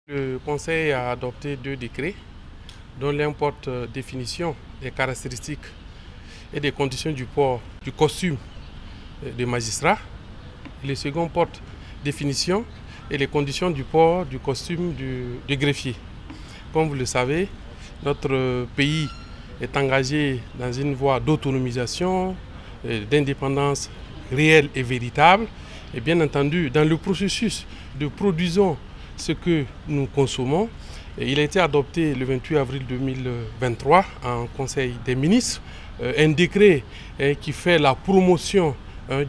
Le Conseil a adopté 2 décrets dont l'un porte définition des caractéristiques et des conditions du port du costume des magistrats. Le second porte définition et les conditions du port du costume du greffier. Comme vous le savez, notre pays est engagé dans une voie d'autonomisation, d'indépendance réelle et véritable. Et bien entendu, dans le processus de produisons ce que nous consommons, il a été adopté le 28 avril 2023 en Conseil des ministres, un décret qui fait la promotion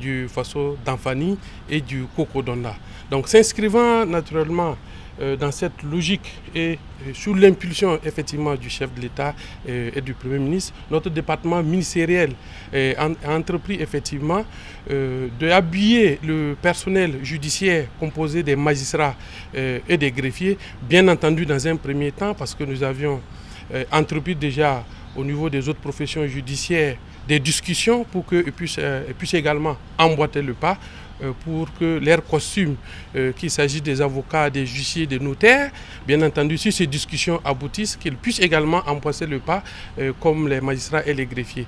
du Faso Damfani et du Cocodonda. Donc s'inscrivant naturellement dans cette logique et sous l'impulsion effectivement du chef de l'État et du Premier ministre, notre département ministériel a entrepris effectivement d'habiller le personnel judiciaire composé des magistrats et des greffiers, bien entendu dans un premier temps parce que nous avions entrepris déjà au niveau des autres professions judiciaires des discussions pour qu'ils puissent également emboîter le pas pour que leurs costumes, qu'il s'agisse des avocats, des huissiers, des notaires, bien entendu, si ces discussions aboutissent, qu'ils puissent également emboîter le pas comme les magistrats et les greffiers.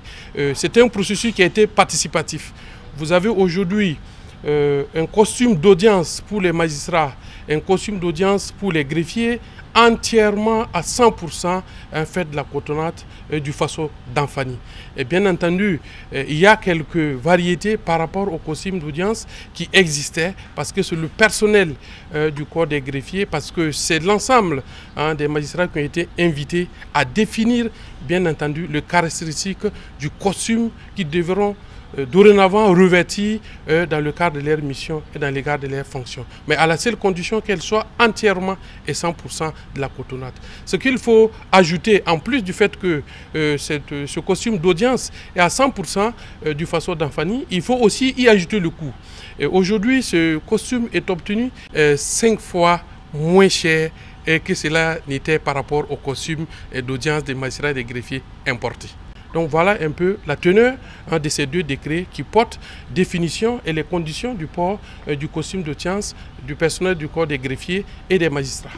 C'est un processus qui a été participatif. Vous avez aujourd'hui un costume d'audience pour les magistrats, un costume d'audience pour les greffiers, entièrement à 100% fait de la cotonnade du Faso Damfani. Et bien entendu, il y a quelques variétés par rapport au costume d'audience qui existaient parce que c'est le personnel du corps des greffiers, parce que c'est l'ensemble des magistrats qui ont été invités à définir, bien entendu, les caractéristiques du costume qui devront dorénavant revêtis dans le cadre de leur mission et dans le cadre de leurs fonctions. Mais à la seule condition qu'elles soient entièrement et 100% de la cotonnade. Ce qu'il faut ajouter, en plus du fait que ce costume d'audience est à 100% du Faso Damfani, il faut aussi y ajouter le coût. Aujourd'hui, ce costume est obtenu 5 fois moins cher que cela n'était par rapport au costume d'audience des magistrats et des greffiers importés. Donc voilà un peu la teneur de ces 2 décrets qui portent définition et les conditions du port du costume d'audience du personnel du corps des greffiers et des magistrats.